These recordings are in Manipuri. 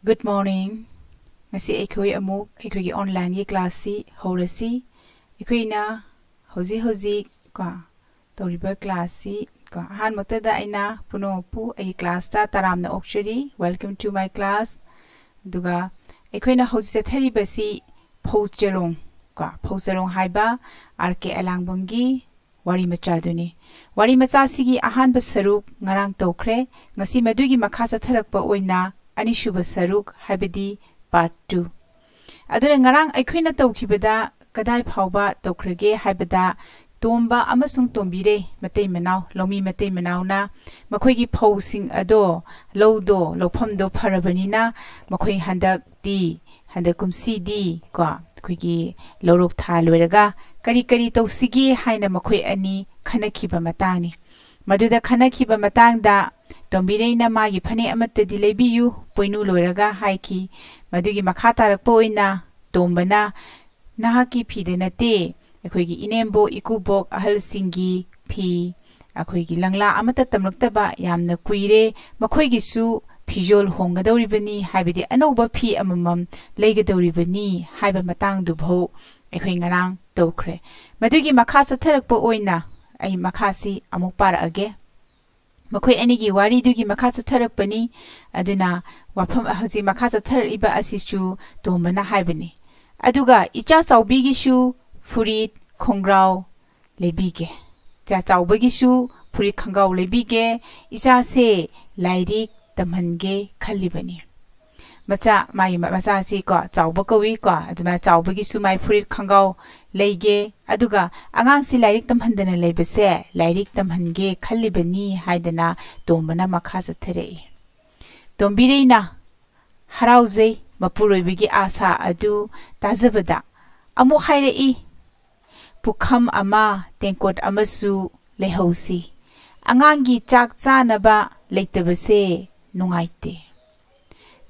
Good morning. Ngasi aikoi amuk aikoi gi online gi class si horasi aikoi na hozi ka toriba class si ka han makta da aina puno pu ai class ta taram na okchari welcome to my class duga aikoi na hozi thari basi phoujerong haiba RK alangbam gi wari macha duni wari macha sigi ahan ba saruk ngarang tokre ngasi madugi makha sa tharak pa oina Anishuba Saruk Habidi Part 2 Aduna ngarang aikhuina tawkhibada kadai phawba tawkhrege haibada tomba amasung tombire matei manaw lomi matei manaw na makhoi gi phawsing ado lowdo lofamdo pharabanina makhoi handak kumsi di ko khoi gi lorok tha loiraga kari tawsigi haina makhoi ani khanakhiba matangni maduda khanakhiba matangda Tombirena magi phane amatta di lebiyu poinu loiraga haiki madugi makha tarakpa oina tombana nahaki phidena te akhoigi inembo ikubok ahal singi phi akhoigi langla amata tamlaktaba yamna kuire makhoigi su phijol hongadoribani haibidi anoba phi amamam leigadoribani haiba matang du bho akhoi ngarang tawkhre madugi makha satharakpa oina ai makhasi amuk para age Makhoi anigi wari dugi makha satharakpani aduna wafam haji makha sathariba asisu tombana haibani aduga icha chawbigi shu furit khongrau lebige cha chawbagi shu furit khangau lebige icha se lairik tamhange khalibani macha si ko chawba kawi ko aduma chawbagi su mai furit khangau leige aduga angang si lairik tamhandana leibase lairik tamhange khalibani haidana tombana makha sathare tombireina harauzei mapuroibigi asa adu tazabada amu hairei pukham ama tenkot amasu lehausi angangi chak chanaba leitabase nungaite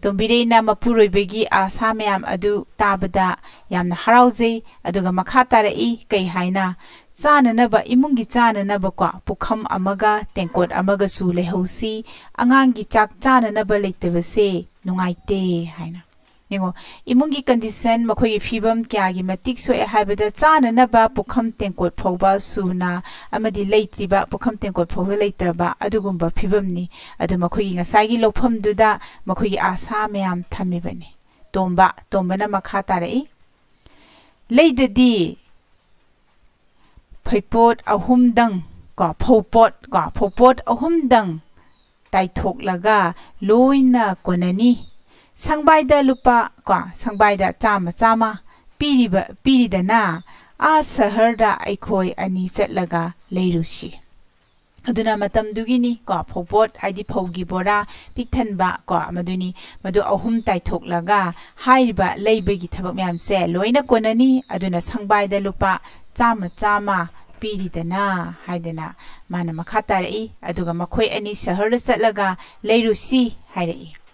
Tombirena mapuroibegi asa mayam adu tabada yamna harauzei aduga makha tarai kai haina chananaba imungi chananaba kwa pukham amaga tenkot amaga su lehausi angangi chak chananaba leitabase nungaite haina ningo imungi condition makhoi fibam kyagi matik so e haibada chananaba pukham tenkot phawba suna amadi leitriba pukham tenkot phawba leitraba adugumba fibamni adu makhoi ngasagi lofam duda makhoi asa mayam thamibani tombana makha tarai leidadi phaipot ahumdang ko phawpot ahumdang taithok laga loina konani Sangbaida lupa kwa sangbaida chama piridana a saharda aikhoi ani chatlaga leirusi aduna matam dugini ko phobot haidi phawgi bora pikthanba ko maduni madu ahum taithok laga haiba leibagi thabak myam se loina konani aduna sangbaida lupa chama piridana haidana mana makha tarai aduga makhoi ani saharda chatlaga leirusi hairei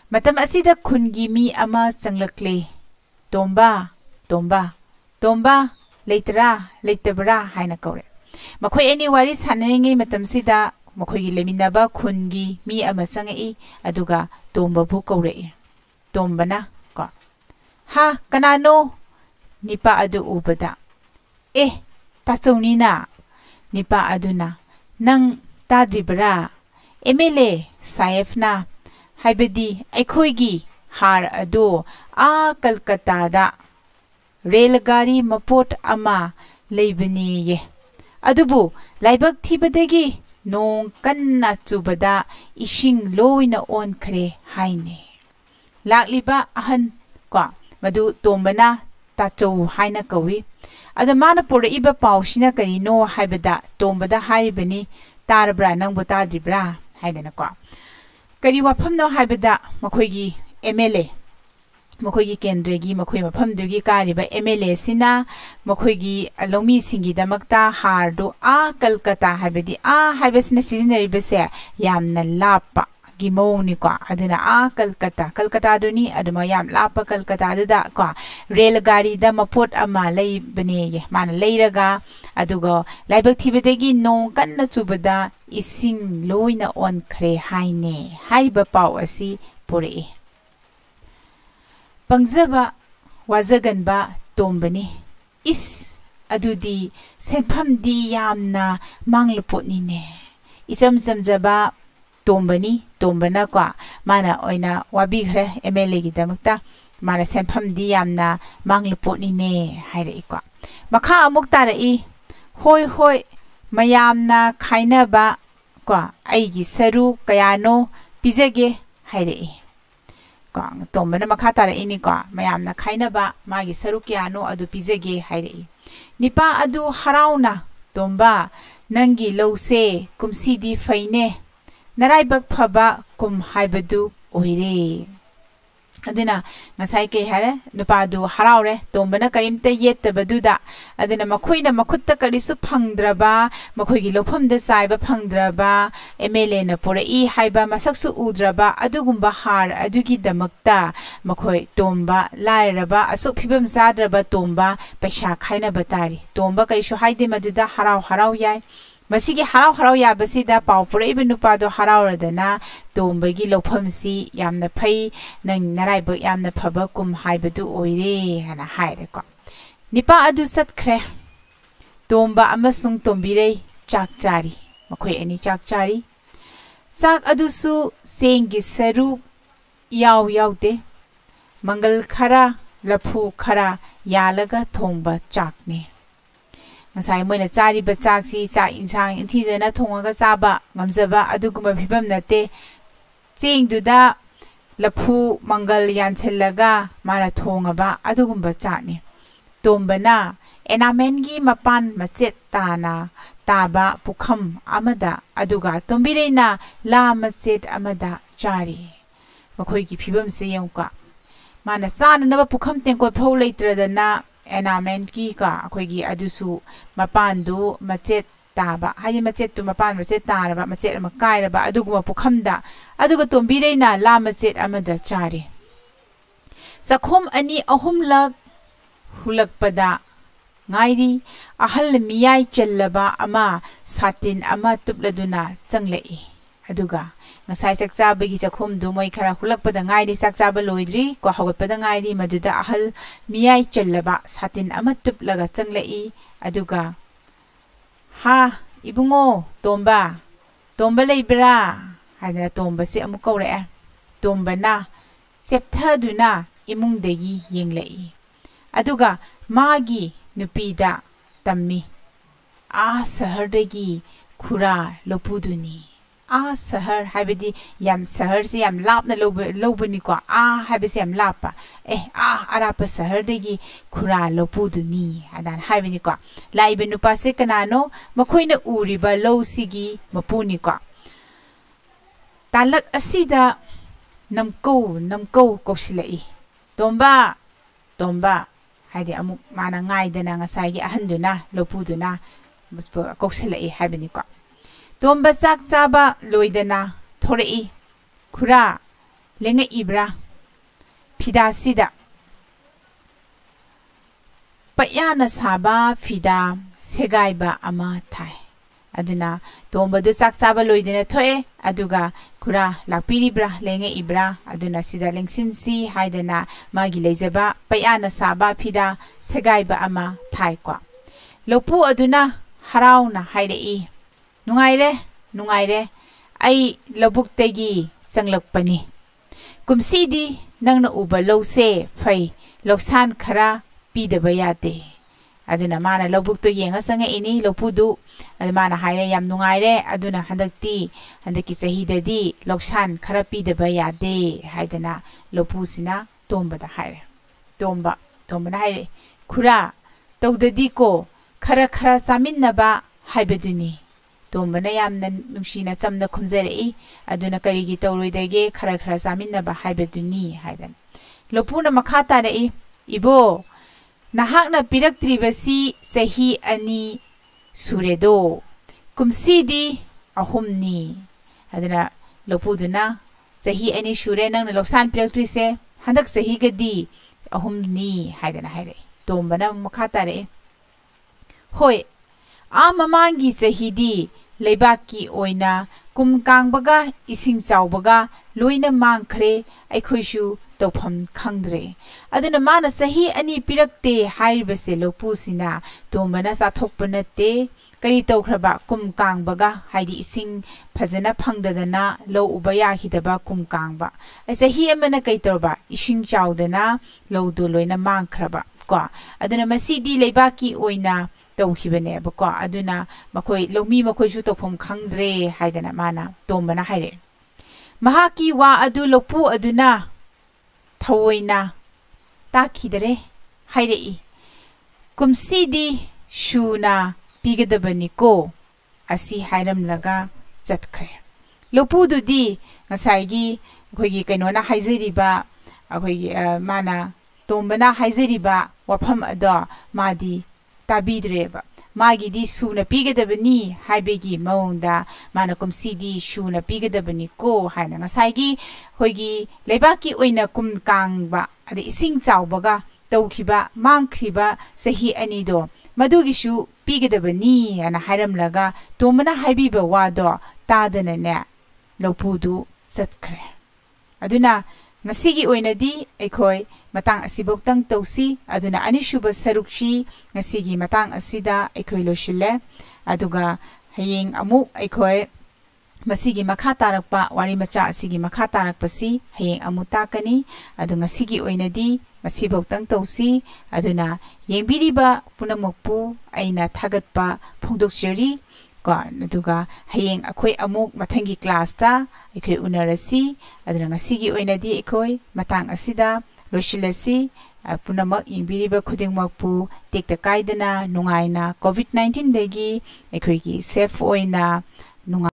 Matam asida khungi mi ama changlakle tomba leitabra haina kaure makhoi ani wari sanengi matam sida makhoi gi leminaba khungi mi ama changai aduga tomba bu kaure tombana ko ha kanano nipa adu ubada tachonina nipa aduna nang tadribra MLA saifna Haibadi aikhoigi har ado a Kolkata da railgari mapot ama leibani ye adubu laibak thibadagi nong kanna chubada ishing loina on khare haine lakliba ahan ko madu tombana tachou haina kawi adamana pore iba paushina karino haibada tombada haibani tarbra nangbo tadribra haidana ko Kari wafam no haibada makhoigi MLA makhoigi kendregi makhoi mafam dugi kariba MLA sina makhoigi alomi singi damakta hardo a Kolkata haibadi a haibasina seasonary base yamna lapa gimoni ko aduna a Kolkata duni aduma yam lapa Kolkata da ko rail gari da mapot ama lei bane ye mana leiraga adugo laibak thibadegi nong kanna chubada ising loina on khre haine haiba pau asi pore Pangzaba wazaganba tombani. Is adudi senpamdi yamna manglupotnine. Isam samjaba tombani tombana kwa mana oina wabigre MLA gi damakta mana senpamdi yamna manglupotnine haire kwa. Makha amuk tarai hoi hoi mayamna khainaba kwa aigi saru kayano pizage haire kwa tombana makha tarai ni kwa mayamna khainaba magi saru kayano adu pizage haire nipa adu harauna tomba nangi lause kumsidi faine naraibak phaba kum haibadu oire aduna ngasai ke hare nupa du haraure tombana karimta yettabadu aduna makhoina makhutta karisu phangdraba makhoigi lofamda saiba phangdraba MLA na purai haiba masaksu udraba adugumba har adugi damakta makhoi tomba lairaba asu phibam sadraba tomba paisa khaina batari tomba kaisu haide maduda harau harau yai Masigi harau harau ya basida pau purai benupa do harau radana tombagi lofamsi yamna phai nang naraiba yamna phaba kum haibadu oire hana haire ko nipa adu satkre tomba amasung tombirei chak chari makhoi ani chak chari chak adusu sengi saru yaw yawde mangal khara lapu khara yalaga thongba chakne Ngasai moina chari ba chaksi cha insang inthijana thongaga chaba ngamjaba aduguma phibam nate chengduda lapu mangal yanchellaga mara thongaba adugumba chani tombana enamengi mapan machet tana taba pukham amada aduga tombireina la machet amada chari makhoi gi phibam se yongka mana chana naba pukham tengko phau leitradana enament ki ka akhoi adusu mapandu machet taba hayi machet tu mapan machet taraba machet amakai raba aduguma pukhamda aduga tombireina la machet amada chari sakhom ani ahum lak hulakpada ngairi ahal miyai challaba ama satin ama tupladuna changlei aduga ngasai sakchabagi sakhom du moi khara hulakpada ngairi sakchaba loidri ko hawatpada ngairi maduda ahal miyai challaba satin ama tuplaga changlei aduga ha ibungo tomba leibra haina tomba se amu kaure tomba na septhaduna imungdagi yenglei aduga magi nupida tammi a sahardagi khura lopuduni a sahar haibidi yam sahar se yam lapna lobani ko a haibisi yam lapa a arapa sahar degi khura lopuduni adan haibini ko laibe nupa se kanano makhoina uriba losigi mapuni ko talak asida namko koksilai tomba haidi amuk mana ngaidana ngasai gi ahanduna lopuduna koksilai haibini ko Tomba sak chaba loidana thorei khura lenga ibra phida sida payana saba phida segaiba ama thai aduna tomba du sak chaba loidana thoe aduga khura lakpiribra lenga ibra aduna sida lengsinsi haidana magi lejaba payana saba phida segaiba ama thai kwa lopu aduna harauna hairei Nungaire ai labuktegi changlakpani kumsidi nangna uba lose phai loksan khara pidaba yate aduna mana labukto yenga sanga ini lopudu mana haire yam nungaire aduna handaki sahidadi loksan khara pidaba yate haidana lopusina tombada haire tomba na haire khura tawdadi ko khara saminnaba haibaduni tombana yamna nushina chamna khumjarei aduna karigi tawroidage khara saminaba haibaduni haidan lopuna makha tarei ibo nahakna piraktribasi sahi ani suredo kumsidi ahumni aduna lopuduna sahi ani shure nang loksan piraktrise handak sahi gadi ahumni haidana haire tombana makha tarei hoi Amamangi sahidi leibaki oina kum kangbaga ising chawbaga loina mangkhre aikhoisu tawpham khangdre aduna mana sahi ani pirakte hairibase lopusina tombana sathokpa natte kari tawkhraba kum kangbaga haidi ising phajana phangdadana lo ubaya hidaba kum kangba sahi amana kai torba ising chawdana lo do loina mangkhraba ko aduna masidi leibaki oina tawkhibane ba ko aduna makhoi lomi makhoi su tawpham khangdre haidana mana tombana haire mahaki wa adu lopu aduna thawoina takidare hairei kumsidi shuna pigadabani ko asi hairam laga chatkre lopu dudi ngasai gi kainona haizeriba akhoi mana tombana haizeriba wafam ada madi tabidreba magi di suna pigadabani haibegi maunda mana kumsidi shuna pigadabani ko haina ngasai gi hoigi lebaki oina kum kangba ade ising chawbaga tawkhiba mangkhriba sahi anido madugishu pigadabani ana hairamlaga tomana haibiba wado tadana ne lopudu satkre aduna ngasigi oinadi ekhoi matang asiboktang tawsi aduna anishuba sarukshi ngasigi matang asida ekhoi loshile aduga hayeng amuk ekhoi masigi makha tarakpa wari macha asigi makha tarakpasi hayeng amuta kani adu ngasigi oinadi masiboktang tawsi aduna yengbiriba punamokpu aina thagatpa phongdokjeri ko aduga hayeng akhoi amuk mathangi class ta ekhoi unarasi aduna ngasigi oinadi ekhoi matang asida loshilasi punamak yengbiriba khudingmakpu tekta kaidana nungaina covid-19 degi ekhoi gi safe oina